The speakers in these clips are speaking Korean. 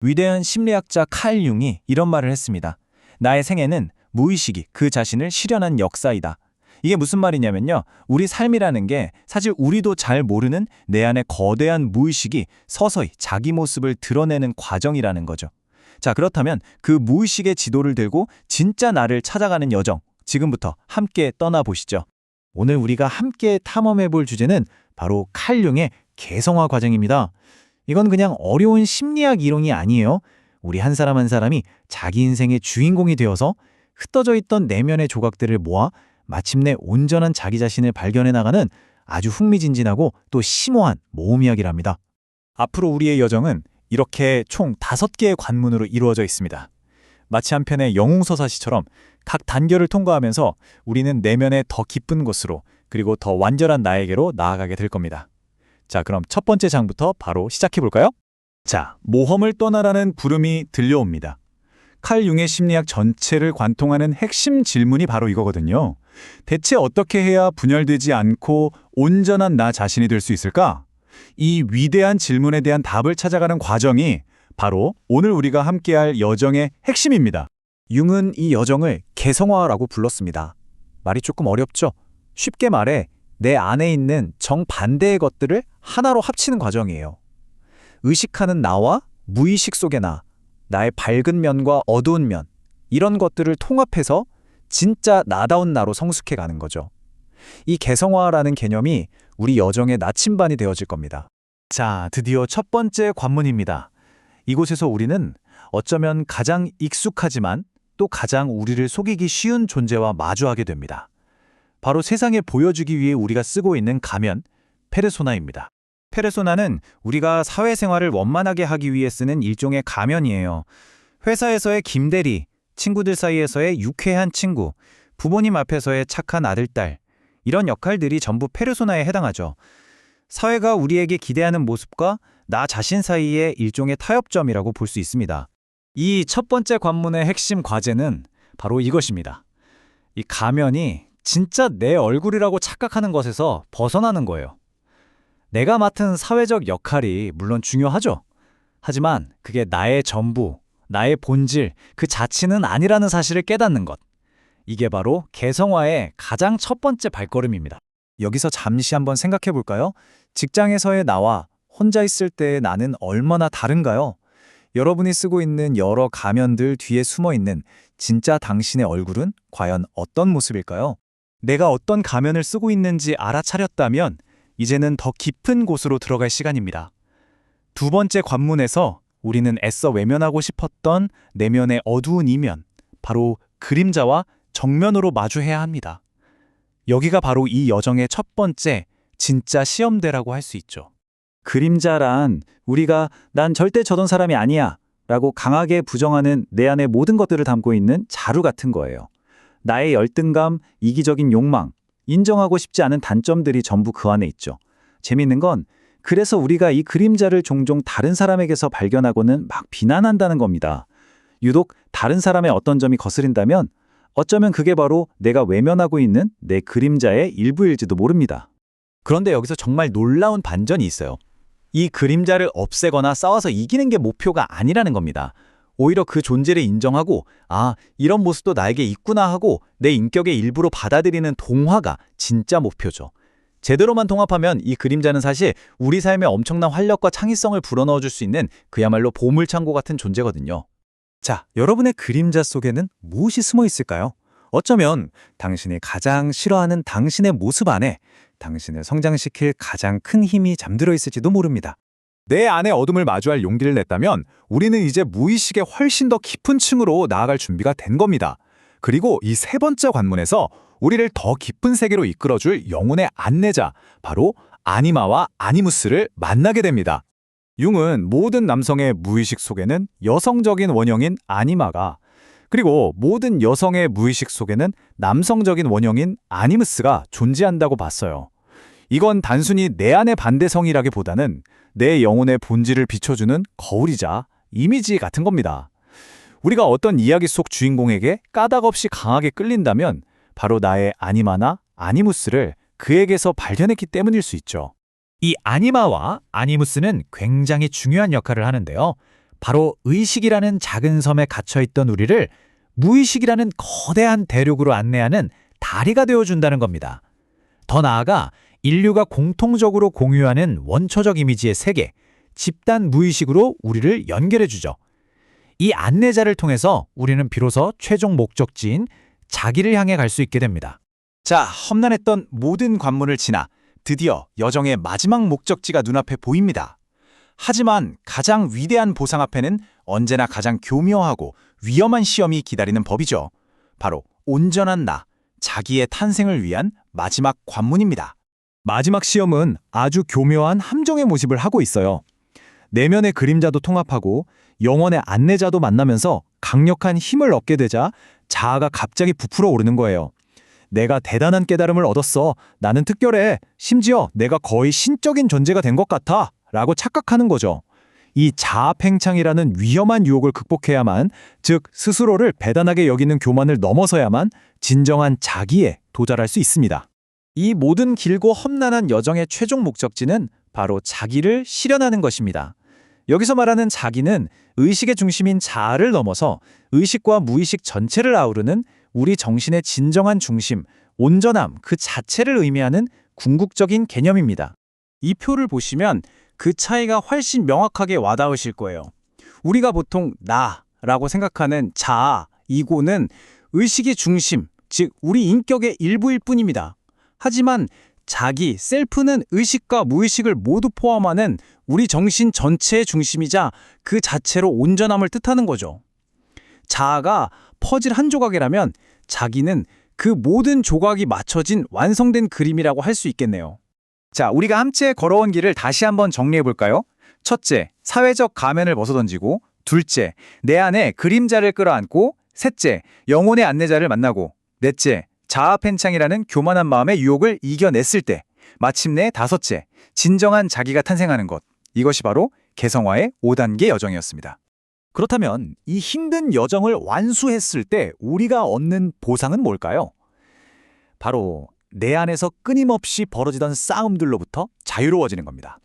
위대한 심리학자 칼 융이 이런 말을 했습니다. 나의 생애는 무의식이 그 자신을 실현한 역사이다. 이게 무슨 말이냐면요. 우리 삶이라는 게 사실 우리도 잘 모르는 내 안에 거대한 무의식이 서서히 자기 모습을 드러내는 과정이라는 거죠. 자, 그렇다면 그 무의식의 지도를 들고 진짜 나를 찾아가는 여정, 지금부터 함께 떠나보시죠. 오늘 우리가 함께 탐험해 볼 주제는 바로 칼 융의 개성화 과정입니다. 이건 그냥 어려운 심리학 이론이 아니에요. 우리 한 사람 한 사람이 자기 인생의 주인공이 되어서 흩어져 있던 내면의 조각들을 모아 마침내 온전한 자기 자신을 발견해 나가는 아주 흥미진진하고 또 심오한 모험 이야기랍니다. 앞으로 우리의 여정은 이렇게 총 5개의 관문으로 이루어져 있습니다. 마치 한 편의 영웅서사시처럼 각 단계를 통과하면서 우리는 내면의 더 깊은 곳으로 그리고 더 완전한 나에게로 나아가게 될 겁니다. 자, 그럼 첫 번째 장부터 바로 시작해 볼까요? 자, 모험을 떠나라는 부름이 들려옵니다. 칼 융의 심리학 전체를 관통하는 핵심 질문이 바로 이거거든요. 대체 어떻게 해야 분열되지 않고 온전한 나 자신이 될 수 있을까? 이 위대한 질문에 대한 답을 찾아가는 과정이 바로 오늘 우리가 함께할 여정의 핵심입니다. 융은 이 여정을 개성화라고 불렀습니다. 말이 조금 어렵죠? 쉽게 말해 내 안에 있는 정반대의 것들을 하나로 합치는 과정이에요. 의식하는 나와 무의식 속의 나, 나의 밝은 면과 어두운 면, 이런 것들을 통합해서 진짜 나다운 나로 성숙해 가는 거죠. 이 개성화라는 개념이 우리 여정의 나침반이 되어질 겁니다. 자, 드디어 첫 번째 관문입니다. 이곳에서 우리는 어쩌면 가장 익숙하지만 또 가장 우리를 속이기 쉬운 존재와 마주하게 됩니다. 바로 세상에 보여주기 위해 우리가 쓰고 있는 가면, 페르소나입니다. 페르소나는 우리가 사회생활을 원만하게 하기 위해 쓰는 일종의 가면이에요. 회사에서의 김대리, 친구들 사이에서의 유쾌한 친구, 부모님 앞에서의 착한 아들딸, 이런 역할들이 전부 페르소나에 해당하죠. 사회가 우리에게 기대하는 모습과 나 자신 사이의 일종의 타협점이라고 볼 수 있습니다. 이 첫 번째 관문의 핵심 과제는 바로 이것입니다. 이 가면이 진짜 내 얼굴이라고 착각하는 것에서 벗어나는 거예요. 내가 맡은 사회적 역할이 물론 중요하죠. 하지만 그게 나의 전부, 나의 본질, 그 자체는 아니라는 사실을 깨닫는 것. 이게 바로 개성화의 가장 첫 번째 발걸음입니다. 여기서 잠시 한번 생각해 볼까요? 직장에서의 나와 혼자 있을 때의 나는 얼마나 다른가요? 여러분이 쓰고 있는 여러 가면들 뒤에 숨어 있는 진짜 당신의 얼굴은 과연 어떤 모습일까요? 내가 어떤 가면을 쓰고 있는지 알아차렸다면 이제는 더 깊은 곳으로 들어갈 시간입니다. 두 번째 관문에서 우리는 애써 외면하고 싶었던 내면의 어두운 이면, 바로 그림자와 정면으로 마주해야 합니다. 여기가 바로 이 여정의 첫 번째 진짜 시험대라고 할 수 있죠. 그림자란 우리가 난 절대 저런 사람이 아니야 라고 강하게 부정하는 내 안의 모든 것들을 담고 있는 자루 같은 거예요. 나의 열등감, 이기적인 욕망, 인정하고 싶지 않은 단점들이 전부 그 안에 있죠. 재밌는 건 그래서 우리가 이 그림자를 종종 다른 사람에게서 발견하고는 막 비난한다는 겁니다. 유독 다른 사람의 어떤 점이 거스린다면 어쩌면 그게 바로 내가 외면하고 있는 내 그림자의 일부일지도 모릅니다. 그런데 여기서 정말 놀라운 반전이 있어요. 이 그림자를 없애거나 싸워서 이기는 게 목표가 아니라는 겁니다. 오히려 그 존재를 인정하고 아, 이런 모습도 나에게 있구나 하고 내 인격의 일부로 받아들이는 동화가 진짜 목표죠. 제대로만 통합하면 이 그림자는 사실 우리 삶에 엄청난 활력과 창의성을 불어넣어줄 수 있는 그야말로 보물창고 같은 존재거든요. 자, 여러분의 그림자 속에는 무엇이 숨어 있을까요? 어쩌면 당신이 가장 싫어하는 당신의 모습 안에 당신을 성장시킬 가장 큰 힘이 잠들어 있을지도 모릅니다. 내 안의 어둠을 마주할 용기를 냈다면 우리는 이제 무의식의 훨씬 더 깊은 층으로 나아갈 준비가 된 겁니다. 그리고 이 세 번째 관문에서 우리를 더 깊은 세계로 이끌어줄 영혼의 안내자, 바로 아니마와 아니무스를 만나게 됩니다. 융은 모든 남성의 무의식 속에는 여성적인 원형인 아니마가, 그리고 모든 여성의 무의식 속에는 남성적인 원형인 아니무스가 존재한다고 봤어요. 이건 단순히 내 안의 반대성이라기보다는 내 영혼의 본질을 비춰주는 거울이자 이미지 같은 겁니다. 우리가 어떤 이야기 속 주인공에게 까닭없이 강하게 끌린다면 바로 나의 아니마나 아니무스를 그에게서 발견했기 때문일 수 있죠. 이 아니마와 아니무스는 굉장히 중요한 역할을 하는데요. 바로 의식이라는 작은 섬에 갇혀있던 우리를 무의식이라는 거대한 대륙으로 안내하는 다리가 되어준다는 겁니다. 더 나아가 인류가 공통적으로 공유하는 원초적 이미지의 세계, 집단 무의식으로 우리를 연결해주죠. 이 안내자를 통해서 우리는 비로소 최종 목적지인 자기를 향해 갈 수 있게 됩니다. 자, 험난했던 모든 관문을 지나 드디어 여정의 마지막 목적지가 눈앞에 보입니다. 하지만 가장 위대한 보상 앞에는 언제나 가장 교묘하고 위험한 시험이 기다리는 법이죠. 바로 온전한 나, 자기의 탄생을 위한 마지막 관문입니다. 마지막 시험은 아주 교묘한 함정의 모습을 하고 있어요. 내면의 그림자도 통합하고 영혼의 안내자도 만나면서 강력한 힘을 얻게 되자 자아가 갑자기 부풀어 오르는 거예요. 내가 대단한 깨달음을 얻었어. 나는 특별해. 심지어 내가 거의 신적인 존재가 된 것 같아. 라고 착각하는 거죠. 이 자아팽창이라는 위험한 유혹을 극복해야만, 즉 스스로를 배단하게 여기는 교만을 넘어서야만 진정한 자기에 도달할 수 있습니다. 이 모든 길고 험난한 여정의 최종 목적지는 바로 자기를 실현하는 것입니다. 여기서 말하는 자기는 의식의 중심인 자아를 넘어서 의식과 무의식 전체를 아우르는 우리 정신의 진정한 중심, 온전함 그 자체를 의미하는 궁극적인 개념입니다. 이 표를 보시면 그 차이가 훨씬 명확하게 와닿으실 거예요. 우리가 보통 나라고 생각하는 자아, 이고는 의식의 중심, 즉 우리 인격의 일부일 뿐입니다. 하지만 자기, 셀프는 의식과 무의식을 모두 포함하는 우리 정신 전체의 중심이자 그 자체로 온전함을 뜻하는 거죠. 자아가 퍼즐 한 조각이라면 자기는 그 모든 조각이 맞춰진 완성된 그림이라고 할 수 있겠네요. 자, 우리가 함께 걸어온 길을 다시 한번 정리해볼까요? 첫째, 사회적 가면을 벗어던지고, 둘째, 내 안에 그림자를 끌어안고, 셋째, 영혼의 안내자를 만나고, 넷째, 자아팽창이라는 교만한 마음의 유혹을 이겨냈을 때, 마침내 다섯째, 진정한 자기가 탄생하는 것. 이것이 바로 개성화의 5단계 여정이었습니다. 그렇다면 이 힘든 여정을 완수했을 때 우리가 얻는 보상은 뭘까요? 바로 내 안에서 끊임없이 벌어지던 싸움들로부터 자유로워지는 겁니다.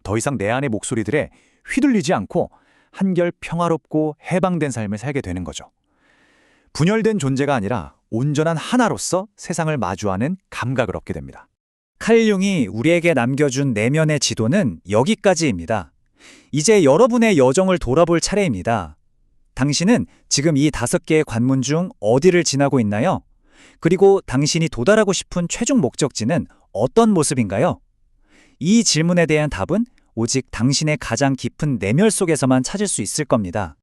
더 이상 내 안의 목소리들에 휘둘리지 않고 한결 평화롭고 해방된 삶을 살게 되는 거죠. 분열된 존재가 아니라 온전한 하나로서 세상을 마주하는 감각을 얻게 됩니다. 칼 융이 우리에게 남겨준 내면의 지도는 여기까지입니다. 이제 여러분의 여정을 돌아볼 차례입니다. 당신은 지금 이 5개의 관문 중 어디를 지나고 있나요? 그리고 당신이 도달하고 싶은 최종 목적지는 어떤 모습인가요? 이 질문에 대한 답은 오직 당신의 가장 깊은 내면 속에서만 찾을 수 있을 겁니다.